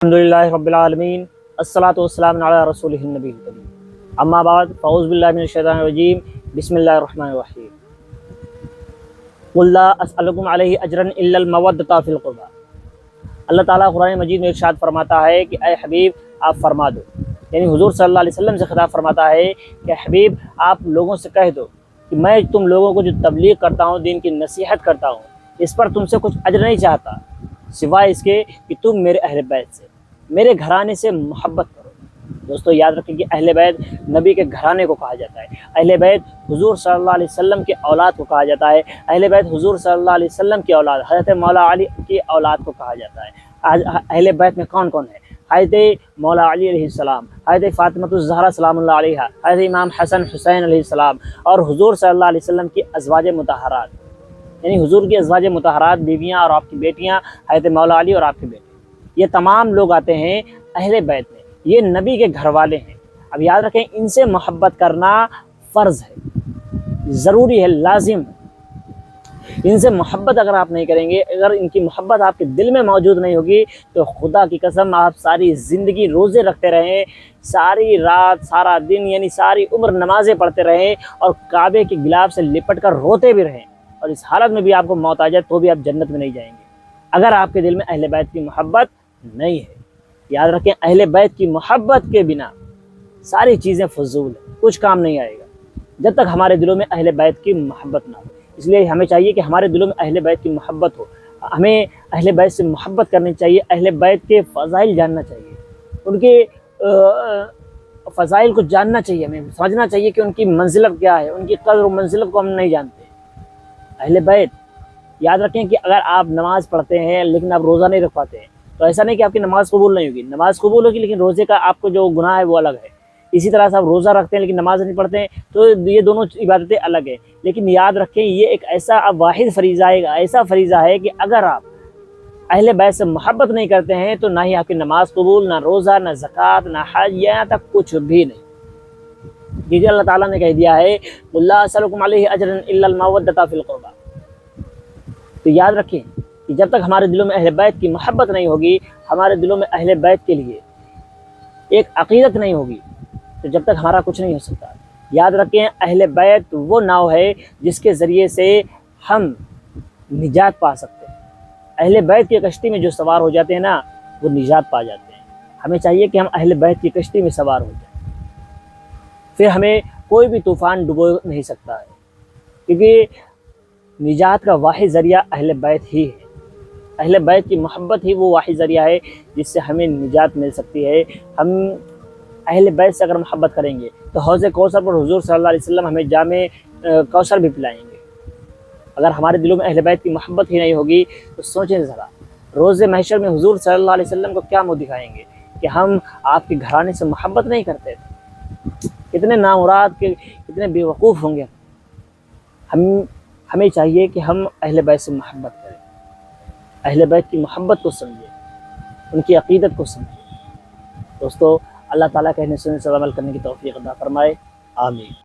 الحمدللہ رب العالمین الصلاۃ والسلام علی رسولہ النبی الکریم اما بعد فاعوذ باللہ من الشیطان الرجیم بسم اللہ الرحمن الرحیم قل لا اسألکم علیہ اجرا الا المودۃ فی القربى۔ اللہ تعالیٰ قرآن مجید میں ارشاد فرماتا ہے کہ اے حبیب آپ فرما دو، یعنی حضور صلی اللہ علیہ وسلم سے خطاب فرماتا ہے کہ حبیب آپ لوگوں سے کہہ دو کہ میں تم لوگوں کو جو تبلیغ کرتا ہوں، دین کی نصیحت کرتا ہوں، اس پر تم سے کچھ اجر نہیں چاہتا سوائے اس کے کہ تم میرے اہل بیت سے، میرے گھرانے سے محبت کرو۔ دوستو یاد رکھیں کہ اہل بیت نبی کے گھرانے کو کہا جاتا ہے، اہل بیت حضور صلی اللہ علیہ وسلم کے اولاد کو کہا جاتا ہے، اہل بیت حضور صلی اللہ علیہ وسلم کی اولاد حضرت مولا علی کی اولاد کو کہا جاتا ہے۔ اہل بیت میں کون کون ہے؟ حضرت مولا علی علیہ السلام، حضرت فاطمۃ الزہرا سلام اللہ علیہا، حضرت امام حسن حسین علیہ السلام، اور حضور صلی اللہ علیہ وسلم کی ازواج مطہرات، یعنی حضور کی ازواج مطہرات بیویاں اور آپ کی بیٹیاں، حضرت مولا علی اور آپ کے بیٹے، یہ تمام لوگ آتے ہیں اہل بیت میں، یہ نبی کے گھر والے ہیں۔ اب یاد رکھیں ان سے محبت کرنا فرض ہے، ضروری ہے، لازم ہے۔ ان سے محبت اگر آپ نہیں کریں گے، اگر ان کی محبت آپ کے دل میں موجود نہیں ہوگی تو خدا کی قسم آپ ساری زندگی روزے رکھتے رہیں، ساری رات سارا دن یعنی ساری عمر نمازیں پڑھتے رہیں اور کعبے کے غلاف سے لپٹ کر روتے بھی رہیں، اور اس حالت میں بھی آپ کو موت آ جائے تو بھی آپ جنت میں نہیں جائیں گے اگر آپ کے دل میں اہل بیت کی محبت نہیں ہے۔ یاد رکھیں اہل بیت کی محبت کے بنا ساری چیزیں فضول ہیں، کچھ کام نہیں آئے گا جب تک ہمارے دلوں میں اہل بیت کی محبت نہ ہو۔ اس لیے ہمیں چاہیے کہ ہمارے دلوں میں اہل بیت کی محبت ہو، ہمیں اہل بیت سے محبت کرنی چاہیے، اہل بیت کے فضائل جاننا چاہیے، ان کے فضائل کو جاننا چاہیے، ہمیں سمجھنا چاہیے کہ ان کی منزلت کیا ہے، ان کی قدر و منزلت کو ہم نہیں جانتے۔ اہل بیت یاد رکھیں کہ اگر آپ نماز پڑھتے ہیں لیکن آپ روزہ نہیں رکھ پاتے ہیں تو ایسا نہیں کہ آپ کی نماز قبول نہیں ہوگی، نماز قبول ہوگی لیکن روزے کا آپ کو جو گناہ ہے وہ الگ ہے۔ اسی طرح سے آپ روزہ رکھتے ہیں لیکن نماز نہیں پڑھتے ہیں تو یہ دونوں عبادتیں الگ ہیں، لیکن یاد رکھیں یہ ایک ایسا واحد فریضہ ہے، ایسا فریضہ ہے کہ اگر آپ اہل بیت سے محبت نہیں کرتے ہیں تو نہ ہی آپ کی نماز قبول، نہ روزہ، نہ زکوٰۃ، نہ حج، یہاں تک کچھ بھی نہیں۔ کیونکہ اللہ تعالیٰ نے کہہ دیا ہے قُل لَا أَسْأَلُكُمْ عَلَيْهِ أَجْرًا إِلَّا الْمَوَدَّةَ فِي الْقُرْبَى۔ تو یاد رکھیں کہ جب تک ہمارے دلوں میں اہل بیت کی محبت نہیں ہوگی، ہمارے دلوں میں اہل بیت کے لیے ایک عقیدت نہیں ہوگی تو جب تک ہمارا کچھ نہیں ہو سکتا۔ یاد رکھیں اہل بیت وہ ناؤ ہے جس کے ذریعے سے ہم نجات پا سکتے ہیں۔ اہل بیت کی کشتی میں جو سوار ہو جاتے ہیں نا وہ نجات پا جاتے ہیں۔ ہمیں چاہیے کہ ہم اہل بیت کی کشتی میں سوار ہو جائیں، پھر ہمیں کوئی بھی طوفان ڈبو نہیں سکتا ہے، کیونکہ نجات کا واحد ذریعہ اہل بیت ہی ہے۔ اہل بیت کی محبت ہی وہ واحد ذریعہ ہے جس سے ہمیں نجات مل سکتی ہے۔ ہم اہل بیت سے اگر محبت کریں گے تو حوض کوثر پر حضور صلی اللہ علیہ وسلم ہمیں جام کوثر بھی پلائیں گے۔ اگر ہمارے دلوں میں اہل بیت کی محبت ہی نہیں ہوگی تو سوچیں ذرا روز محشر میں حضور صلی اللہ علیہ وسلم کو کیا منہ دکھائیں گے کہ ہم آپ کے گھرانے سے محبت نہیں کرتے تھے۔ کتنے نامراد کے کتنے بیوقوف ہوں گے۔ ہمیں چاہیے کہ ہم اہل بیت سے محبت کریں، اہل بیت کی محبت کو سمجھیں، ان کی عقیدت کو سمجھیں۔ دوستو اللہ تعالیٰ کہنے سننے سے عمل کرنے کی توفیق عطا فرمائے، آمین۔